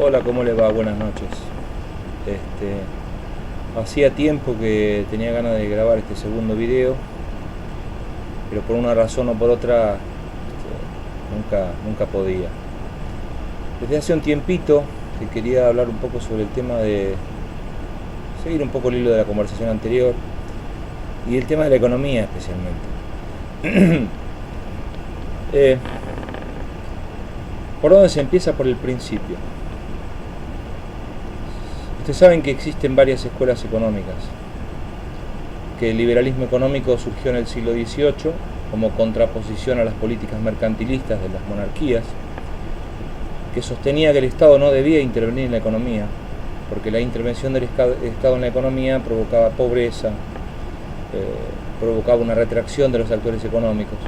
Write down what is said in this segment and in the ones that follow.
Hola, ¿cómo le va? Buenas noches. Hacía tiempo que tenía ganas de grabar este segundo video, pero por una razón o por otra nunca podía. Desde hace un tiempito que quería hablar un poco sobre el tema de seguir un poco el hilo de la conversación anterior y el tema de la economía especialmente. ¿Por dónde se empieza? Por el principio. Ustedes saben que existen varias escuelas económicas, que el liberalismo económico surgió en el siglo XVIII como contraposición a las políticas mercantilistas de las monarquías, que sostenía que el Estado no debía intervenir en la economía, porque la intervención del Estado en la economía provocaba pobreza, provocaba una retracción de los actores económicos,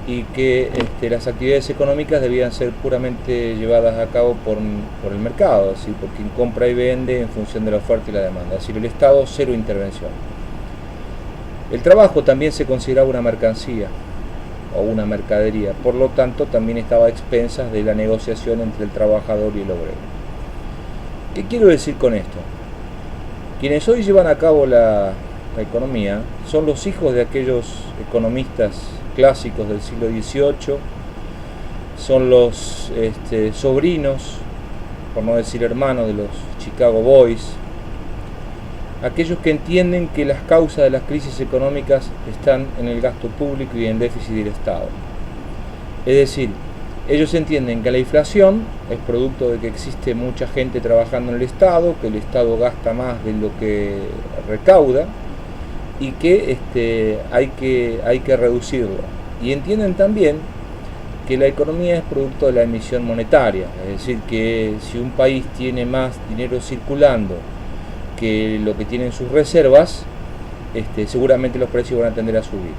y que las actividades económicas debían ser puramente llevadas a cabo por el mercado, es decir, por quien compra y vende en función de la oferta y la demanda, es decir, el Estado cero intervención. El trabajo también se consideraba una mercancía o una mercadería, por lo tanto también estaba a expensas de la negociación entre el trabajador y el obrero. ¿Qué quiero decir con esto? Quienes hoy llevan a cabo la economía son los hijos de aquellos economistas clásicos del siglo XVIII, son los sobrinos, por no decir hermanos, de los Chicago Boys, aquellos que entienden que las causas de las crisis económicas están en el gasto público y en el déficit del Estado. Es decir, ellos entienden que la inflación es producto de que existe mucha gente trabajando en el Estado, que el Estado gasta más de lo que recauda, y que hay que reducirlo. Y entienden también que la economía es producto de la emisión monetaria, es decir, que si un país tiene más dinero circulando que lo que tiene en sus reservas, seguramente los precios van a tender a subir.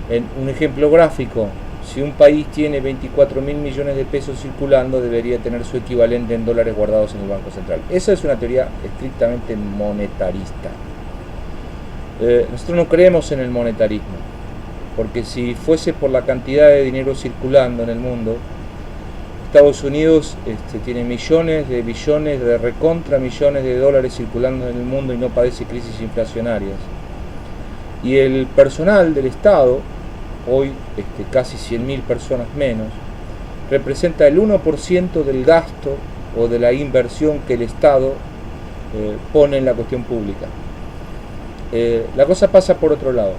En un ejemplo gráfico, si un país tiene 24.000 millones de pesos circulando, debería tener su equivalente en dólares guardados en el Banco Central. Esa es una teoría estrictamente monetarista. Nosotros no creemos en el monetarismo, porque si fuese por la cantidad de dinero circulando en el mundo, Estados Unidos tiene millones de billones de recontra millones de dólares circulando en el mundo y no padece crisis inflacionarias. Y el personal del Estado, hoy casi 100.000 personas menos, representa el 1% del gasto o de la inversión que el Estado pone en la cuestión pública. La cosa pasa por otro lado.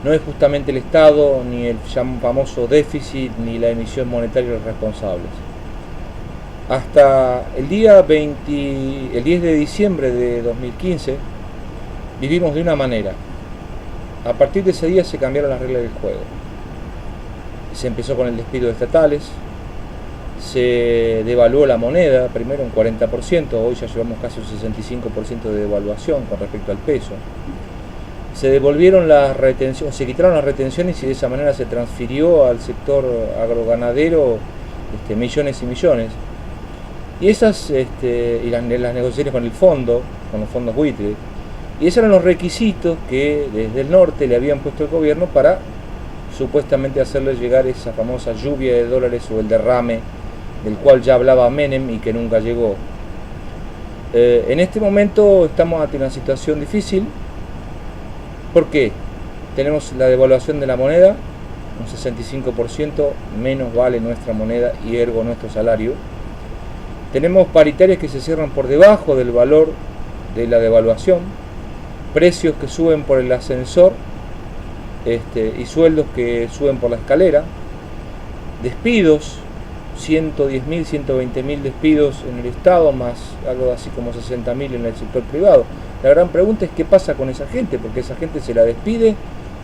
No es justamente el Estado, ni el famoso déficit, ni la emisión monetaria los responsables. Hasta el 10 de diciembre de 2015 vivimos de una manera. A partir de ese día se cambiaron las reglas del juego. Se empezó con el despido de estatales, se devaluó la moneda, primero un 40%, hoy ya llevamos casi un 65% de devaluación con respecto al peso. Se devolvieron las retenciones, se quitaron las retenciones y de esa manera se transfirió al sector agroganadero millones y millones. Y esas, y las negociaciones con el fondo, con los fondos buitre, y esos eran los requisitos que desde el norte le habían puesto el gobierno para supuestamente hacerle llegar esa famosa lluvia de dólares o el derrame del cual ya hablaba Menem y que nunca llegó. En este momento estamos ante una situación difícil. ¿Por qué? Tenemos la devaluación de la moneda, un 65% menos vale nuestra moneda y ergo nuestro salario. Tenemos paritarias que se cierran por debajo del valor de la devaluación, precios que suben por el ascensor y sueldos que suben por la escalera, despidos, 110.000, 120.000 despidos en el Estado, más algo así como 60.000 en el sector privado. La gran pregunta es qué pasa con esa gente, porque esa gente se la despide,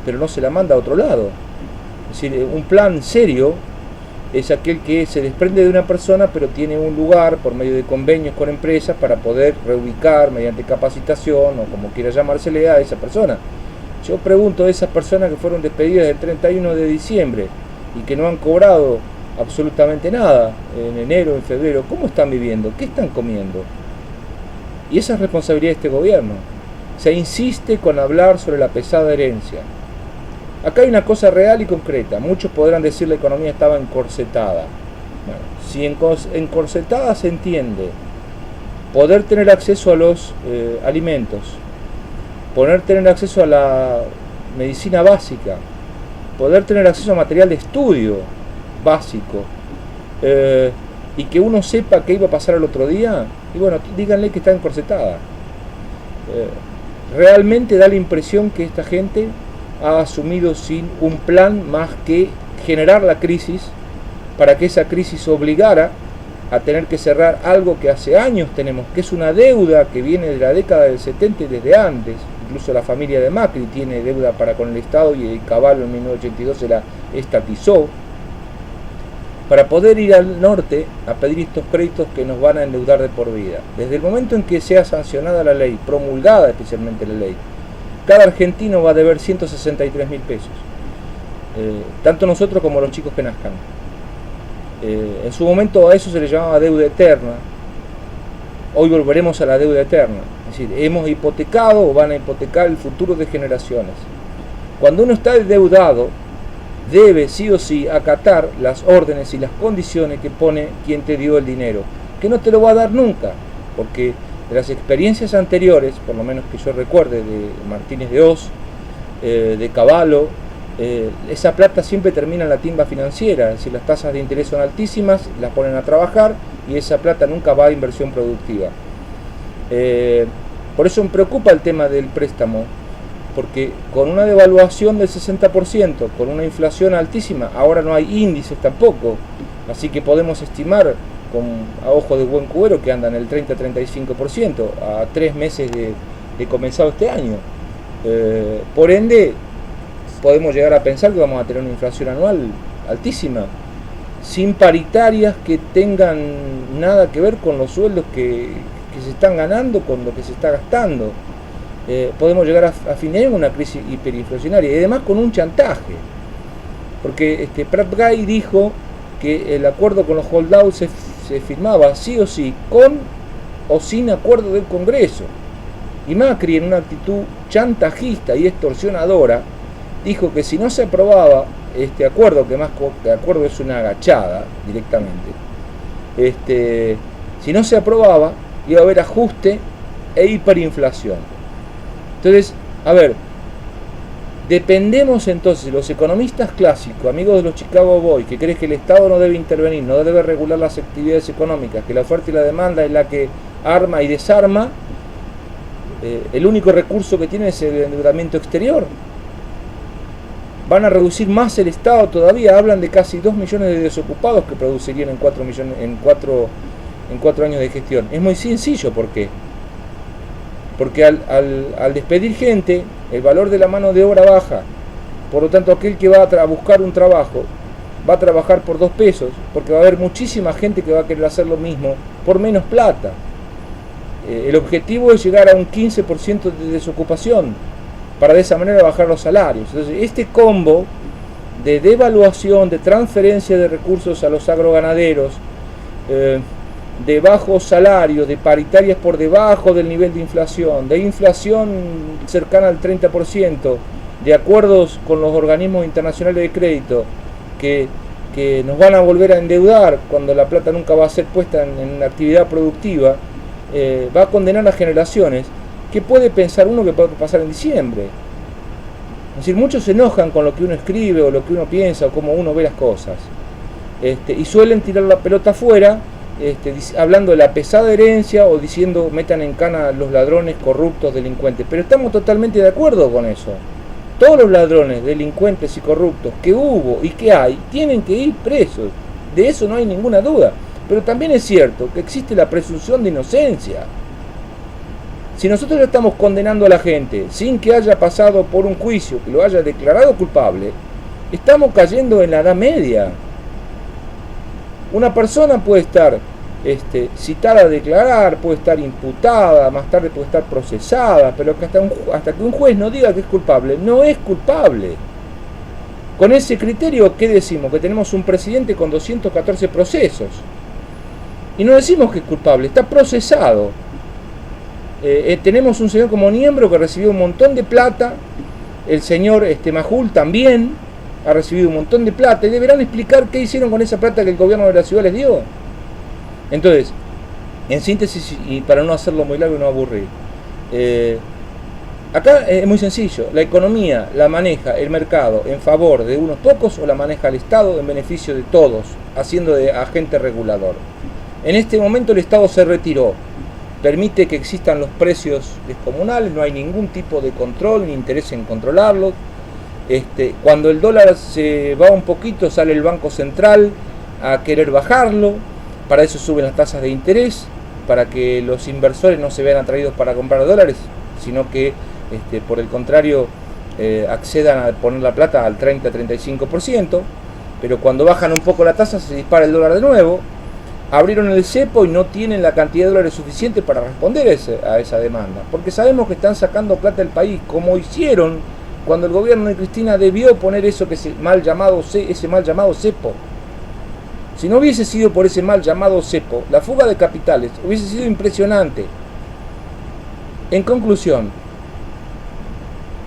pero no se la manda a otro lado. Es decir, un plan serio es aquel que se desprende de una persona, pero tiene un lugar por medio de convenios con empresas para poder reubicar mediante capacitación o como quiera llamársele a esa persona. Yo pregunto a esas personas que fueron despedidas el 31 de diciembre y que no han cobrado absolutamente nada en enero, en febrero, ¿cómo están viviendo? ¿Qué están comiendo? Y esa es responsabilidad de este gobierno. Se insiste con hablar sobre la pesada herencia. Acá hay una cosa real y concreta. Muchos podrán decir la economía estaba encorsetada. Bueno, si encorsetada se entiende poder tener acceso a los alimentos, poder tener acceso a la medicina básica, poder tener acceso a material de estudio básico, y que uno sepa qué iba a pasar el otro día, y bueno, díganle que está encorsetada. Realmente da la impresión que esta gente ha asumido sin un plan más que generar la crisis, para que esa crisis obligara a tener que cerrar algo que hace años tenemos, que es una deuda que viene de la década del 70 y desde antes. Incluso la familia de Macri tiene deuda para con el Estado, y Caballo en 1982 se la estatizó, para poder ir al norte a pedir estos créditos que nos van a endeudar de por vida. Desde el momento en que sea sancionada la ley, promulgada especialmente la ley, cada argentino va a deber 163.000 pesos, tanto nosotros como los chicos que nazcan. En su momento a eso se le llamaba deuda eterna. Hoy volveremos a la deuda eterna. Es decir, hemos hipotecado o van a hipotecar el futuro de generaciones. Cuando uno está endeudado, debe sí o sí acatar las órdenes y las condiciones que pone quien te dio el dinero, que no te lo va a dar nunca, porque de las experiencias anteriores, por lo menos que yo recuerde, de Martínez de Hoz, de Caballo, esa plata siempre termina en la timba financiera. Es decir, las tasas de interés son altísimas, las ponen a trabajar y esa plata nunca va a inversión productiva. Por eso me preocupa el tema del préstamo, porque con una devaluación del 60%, con una inflación altísima, ahora no hay índices tampoco, así que podemos estimar a ojo de buen cubero que andan el 30-35% a 3 meses de comenzado este año. Por ende, podemos llegar a pensar que vamos a tener una inflación anual altísima, sin paritarias que tengan nada que ver con los sueldos que se están ganando, con lo que se está gastando. Podemos llegar a fin de año con una crisis hiperinflacionaria, y además con un chantaje, porque Prat Gay dijo que el acuerdo con los holdouts se firmaba sí o sí, con o sin acuerdo del Congreso, y Macri, en una actitud chantajista y extorsionadora, dijo que si no se aprobaba este acuerdo, que más que acuerdo es una agachada directamente, si no se aprobaba, iba a haber ajuste e hiperinflación. Entonces, a ver, dependemos entonces, los economistas clásicos, amigos de los Chicago Boys, que creen que el Estado no debe intervenir, no debe regular las actividades económicas, que la oferta y la demanda es la que arma y desarma, el único recurso que tienen es el endeudamiento exterior. Van a reducir más el Estado todavía, hablan de casi 2 millones de desocupados que producirían en 4 años de gestión. Es muy sencillo, ¿por qué? Porque al despedir gente, el valor de la mano de obra baja. Por lo tanto, aquel que va a buscar un trabajo va a trabajar por 2 pesos, porque va a haber muchísima gente que va a querer hacer lo mismo por menos plata. El objetivo es llegar a un 15% de desocupación, para de esa manera bajar los salarios. Entonces, este combo de devaluación, de transferencia de recursos a los agroganaderos, de bajos salarios, de paritarias por debajo del nivel de inflación cercana al 30%, de acuerdos con los organismos internacionales de crédito que nos van a volver a endeudar cuando la plata nunca va a ser puesta en actividad productiva, va a condenar a generaciones. ¿Qué puede pensar uno que puede pasar en diciembre? Es decir, muchos se enojan con lo que uno escribe o lo que uno piensa o cómo uno ve las cosas, y suelen tirar la pelota afuera, hablando de la pesada herencia o diciendo metan en cana a los ladrones, corruptos, delincuentes. Pero estamos totalmente de acuerdo con eso. Todos los ladrones, delincuentes y corruptos que hubo y que hay tienen que ir presos, de eso no hay ninguna duda. Pero también es cierto que existe la presunción de inocencia. Si nosotros le estamos condenando a la gente sin que haya pasado por un juicio que lo haya declarado culpable, estamos cayendo en la Edad Media. Una persona puede estar citada a declarar, puede estar imputada, más tarde puede estar procesada, pero que hasta que un juez no diga que es culpable, no es culpable. Con ese criterio, ¿qué decimos? Que tenemos un presidente con 214 procesos. Y no decimos que es culpable, está procesado. Tenemos un señor como Niembro que recibió un montón de plata, el señor Majul también, ha recibido un montón de plata y deberán explicar qué hicieron con esa plata que el gobierno de la ciudad les dio. Entonces, en síntesis, y para no hacerlo muy largo y no aburrir, acá es muy sencillo. La economía la maneja el mercado en favor de unos pocos o la maneja el Estado en beneficio de todos, haciendo de agente regulador. En este momento el Estado se retiró, permite que existan los precios descomunales, no hay ningún tipo de control ni interés en controlarlos. Cuando el dólar se va un poquito, sale el Banco Central a querer bajarlo, para eso suben las tasas de interés, para que los inversores no se vean atraídos para comprar dólares, sino que por el contrario accedan a poner la plata al 30-35%, pero cuando bajan un poco la tasa se dispara el dólar de nuevo. Abrieron el cepo y no tienen la cantidad de dólares suficiente para responder a esa demanda, porque sabemos que están sacando plata del país, como hicieron cuando el gobierno de Cristina debió poner ese mal llamado cepo. Si no hubiese sido por ese mal llamado cepo, la fuga de capitales hubiese sido impresionante. En conclusión,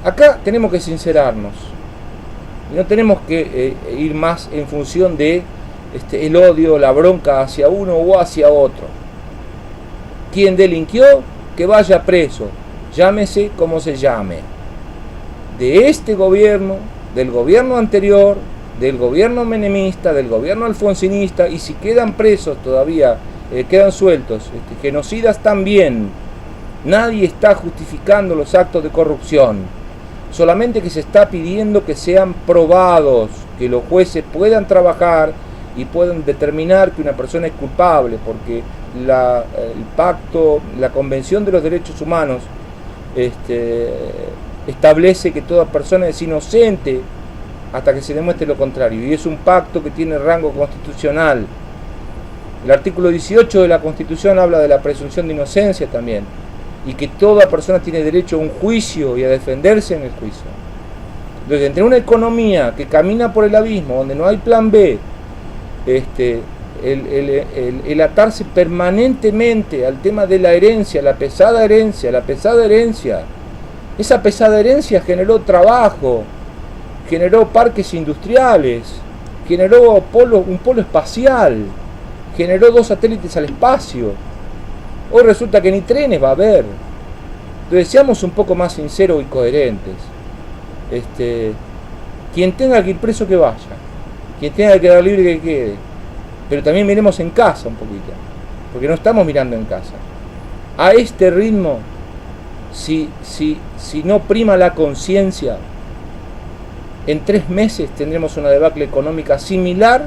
acá tenemos que sincerarnos y no tenemos que ir más en función de el odio, la bronca hacia uno o hacia otro. Quien delinquió, que vaya preso, llámese como se llame. De este gobierno, del gobierno anterior, del gobierno menemista, del gobierno alfonsinista, y si quedan presos todavía, quedan sueltos, genocidas también. Nadie está justificando los actos de corrupción, solamente que se está pidiendo que sean probados, que los jueces puedan trabajar y pueden determinar que una persona es culpable, porque el pacto, la Convención de los Derechos Humanos establece que toda persona es inocente hasta que se demuestre lo contrario, y es un pacto que tiene rango constitucional. El artículo 18 de la Constitución habla de la presunción de inocencia también, y que toda persona tiene derecho a un juicio y a defenderse en el juicio. Entonces, entre una economía que camina por el abismo, donde no hay plan B, el atarse permanentemente al tema de la herencia, la pesada herencia, esa pesada herencia generó trabajo, generó parques industriales, generó un polo espacial, generó 2 satélites al espacio. Hoy resulta que ni trenes va a haber. Entonces seamos un poco más sinceros y coherentes. Quien tenga que ir preso que vaya, quien tenga que quedar libre que quede, pero también miremos en casa un poquito, porque no estamos mirando en casa. A este ritmo, si no prima la conciencia, en 3 meses tendremos una debacle económica similar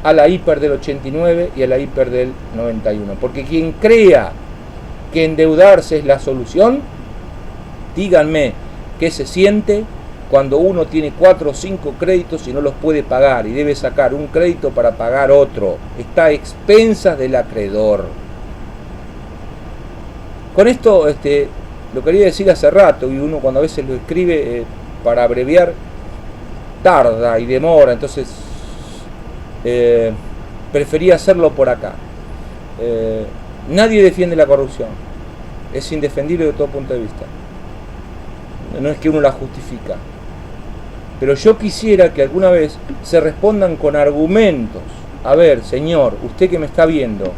a la hiper del 89 y a la hiper del 91. Porque quien crea que endeudarse es la solución, díganme qué se siente cuando uno tiene 4 o 5 créditos y no los puede pagar y debe sacar un crédito para pagar otro. Está a expensas del acreedor. Con esto lo quería decir hace rato, y uno cuando a veces lo escribe para abreviar tarda y demora, entonces prefería hacerlo por acá. Nadie defiende la corrupción, es indefendible de todo punto de vista, no es que uno la justifica, pero yo quisiera que alguna vez se respondan con argumentos. A ver, señor, usted que me está viendo,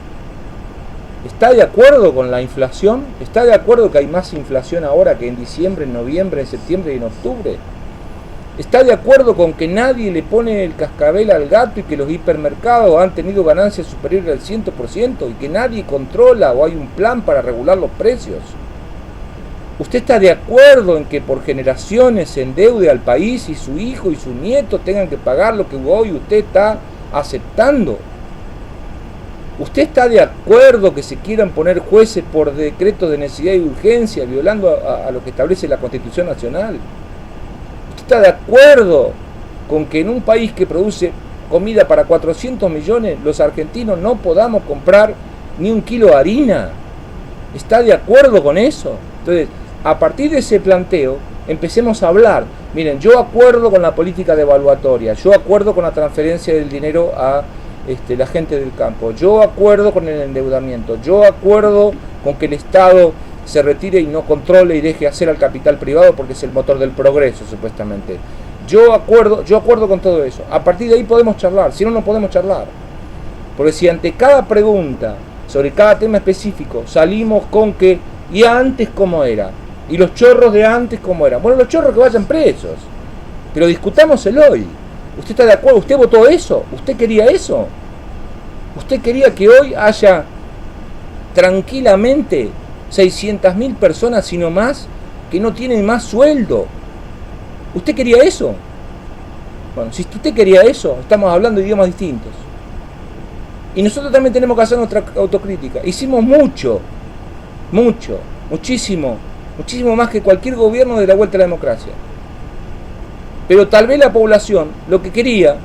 ¿está de acuerdo con la inflación? ¿Está de acuerdo que hay más inflación ahora que en diciembre, en noviembre, en septiembre y en octubre? ¿Está de acuerdo con que nadie le pone el cascabel al gato y que los hipermercados han tenido ganancias superiores al 100% y que nadie controla o hay un plan para regular los precios? ¿Usted está de acuerdo en que por generaciones se endeude al país y su hijo y su nieto tengan que pagar lo que hoy usted está aceptando? ¿Usted está de acuerdo que se quieran poner jueces por decretos de necesidad y urgencia, violando a lo que establece la Constitución Nacional? ¿Está de acuerdo con que en un país que produce comida para 400 millones, los argentinos no podamos comprar ni un kilo de harina? ¿Está de acuerdo con eso? Entonces, a partir de ese planteo, empecemos a hablar. Miren, yo acuerdo con la política devaluatoria, yo acuerdo con la transferencia del dinero a la gente del campo, yo acuerdo con el endeudamiento, yo acuerdo con que el Estado se retire y no controle y deje hacer al capital privado porque es el motor del progreso, supuestamente. Yo acuerdo con todo eso. A partir de ahí podemos charlar, si no, no podemos charlar. Porque si ante cada pregunta, sobre cada tema específico, salimos con que, ¿y antes cómo era? ¿Y los chorros de antes cómo eran? Bueno, los chorros que vayan presos. Pero discutamos el hoy. ¿Usted está de acuerdo? ¿Usted votó eso? ¿Usted quería eso? ¿Usted quería que hoy haya tranquilamente 600.000 personas, sino más, que no tienen más sueldo? ¿Usted quería eso? Bueno, si usted quería eso, estamos hablando de idiomas distintos. Y nosotros también tenemos que hacer nuestra autocrítica. Hicimos muchísimo más que cualquier gobierno de la vuelta a la democracia. Pero tal vez la población lo que quería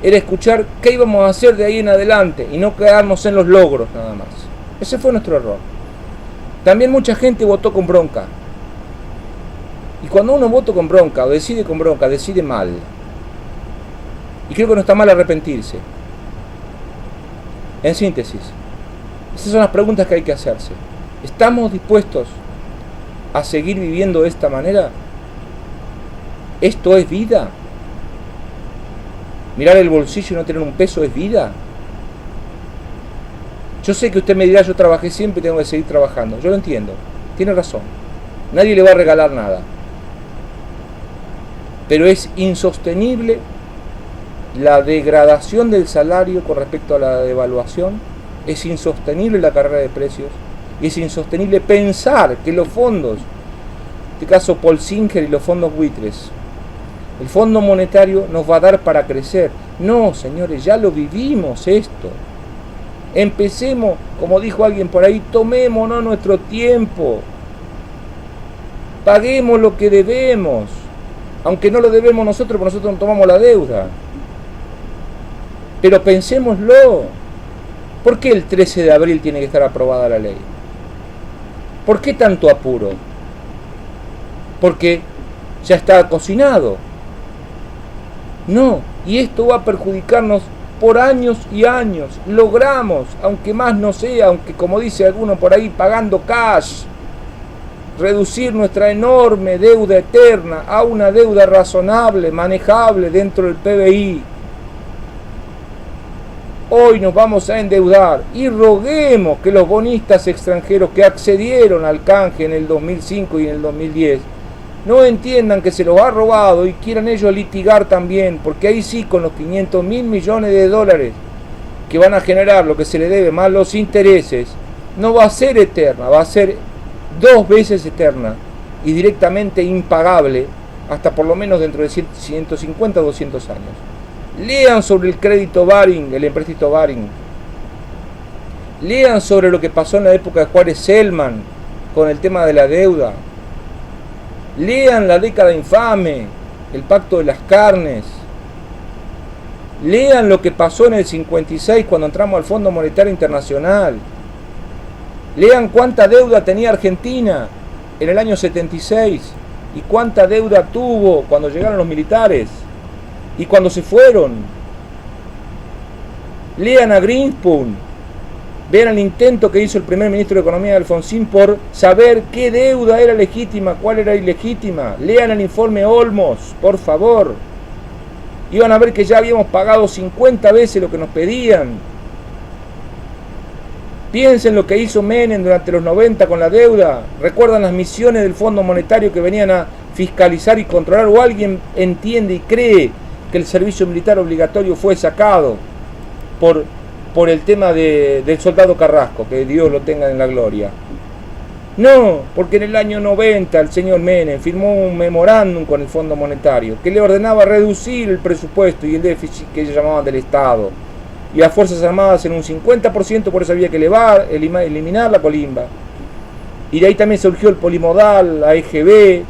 era escuchar qué íbamos a hacer de ahí en adelante y no quedarnos en los logros nada más. Ese fue nuestro error. También mucha gente votó con bronca. Y cuando uno vota con bronca o decide con bronca, decide mal. Y creo que no está mal arrepentirse. En síntesis, esas son las preguntas que hay que hacerse. ¿Estamos dispuestos a seguir viviendo de esta manera? ¿Esto es vida? ¿Mirar el bolsillo y no tener un peso es vida? Yo sé que usted me dirá, yo trabajé siempre y tengo que seguir trabajando. Yo lo entiendo, tiene razón. Nadie le va a regalar nada. Pero es insostenible la degradación del salario con respecto a la devaluación, es insostenible la carrera de precios, y es insostenible pensar que los fondos, en este caso Paul Singer y los fondos buitres, el Fondo Monetario nos va a dar para crecer. No, señores, ya lo vivimos esto. Empecemos, como dijo alguien por ahí, tomémonos nuestro tiempo, paguemos lo que debemos, aunque no lo debemos nosotros, porque nosotros no tomamos la deuda. Pero pensémoslo. ¿Por qué el 13 de abril tiene que estar aprobada la ley? ¿Por qué tanto apuro? Porque ya está cocinado. No, y esto va a perjudicarnos por años y años. Logramos, aunque más no sea, aunque como dice alguno por ahí, pagando cash, reducir nuestra enorme deuda eterna a una deuda razonable, manejable dentro del PBI. Hoy nos vamos a endeudar y roguemos que los bonistas extranjeros que accedieron al canje en el 2005 y en el 2010 no entiendan que se los ha robado y quieran ellos litigar también, porque ahí sí, con los 500.000 millones de dólares que van a generar lo que se le debe más los intereses, no va a ser eterna, va a ser 2 veces eterna y directamente impagable hasta por lo menos dentro de 150 o 200 años. Lean sobre el crédito Baring, el empréstito Baring. Lean sobre lo que pasó en la época de Juárez Selman con el tema de la deuda. Lean la década infame, el pacto de las carnes. Lean lo que pasó en el 56 cuando entramos al Fondo Monetario Internacional. Lean cuánta deuda tenía Argentina en el año 76 y cuánta deuda tuvo cuando llegaron los militares. Y cuando se fueron, lean a Greenspan, vean el intento que hizo el primer ministro de Economía de Alfonsín por saber qué deuda era legítima, cuál era ilegítima. Lean el informe Olmos, por favor. Iban a ver que ya habíamos pagado 50 veces lo que nos pedían. Piensen lo que hizo Menem durante los 90 con la deuda. ¿Recuerdan las misiones del Fondo Monetario que venían a fiscalizar y controlar? ¿O alguien entiende y cree que el servicio militar obligatorio fue sacado por el tema del soldado Carrasco, que Dios lo tenga en la gloria? No, porque en el año 90 el señor Menem firmó un memorándum con el Fondo Monetario que le ordenaba reducir el presupuesto y el déficit que ellos llamaban del Estado, y las Fuerzas Armadas en un 50%, por eso había que eliminar la colimba. Y de ahí también surgió el polimodal, la EGB.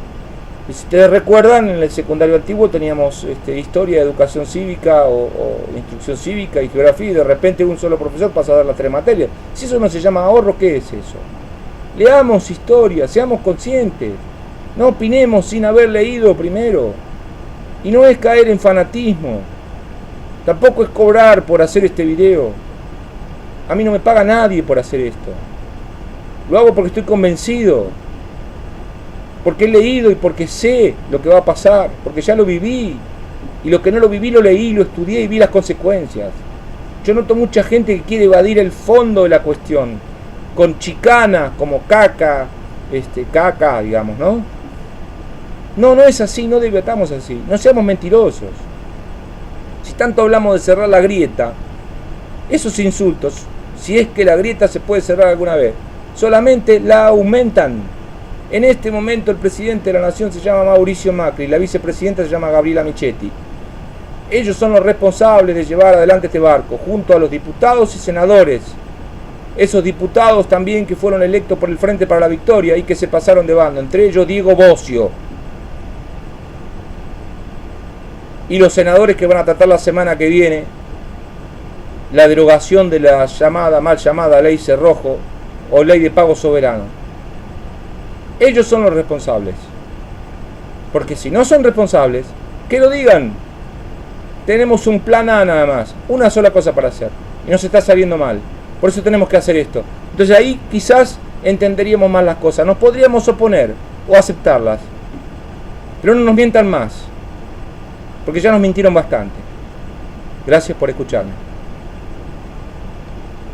Si ustedes recuerdan, en el secundario antiguo teníamos historia, educación cívica o instrucción cívica y geografía, y de repente un solo profesor pasa a dar las 3 materias. Si eso no se llama ahorro, ¿qué es eso? Leamos historia, seamos conscientes, no opinemos sin haber leído primero. Y no es caer en fanatismo, tampoco es cobrar por hacer este video. A mí no me paga nadie por hacer esto. Lo hago porque estoy convencido. porque he leído y porque sé lo que va a pasar, porque ya lo viví, y lo que no lo viví lo leí, lo estudié y vi las consecuencias. Yo noto mucha gente que quiere evadir el fondo de la cuestión, con chicanas como caca, digamos, ¿no? No, no es así, no debatamos así, no seamos mentirosos. Si tanto hablamos de cerrar la grieta, esos insultos, si es que la grieta se puede cerrar alguna vez, solamente la aumentan. En este momento el presidente de la nación se llama Mauricio Macri, la vicepresidenta se llama Gabriela Michetti. Ellos son los responsables de llevar adelante este barco, junto a los diputados y senadores. Esos diputados también que fueron electos por el Frente para la Victoria y que se pasaron de bando, entre ellos Diego Bocio. Y los senadores que van a tratar la semana que viene la derogación de la mal llamada ley Cerrojo o ley de pago soberano. Ellos son los responsables. Porque si no son responsables, que lo digan. Tenemos un plan A nada más, una sola cosa para hacer, y nos está saliendo mal. Por eso tenemos que hacer esto. Entonces ahí quizás entenderíamos más las cosas. Nos podríamos oponer o aceptarlas. Pero no nos mientan más. Porque ya nos mintieron bastante. Gracias por escucharme.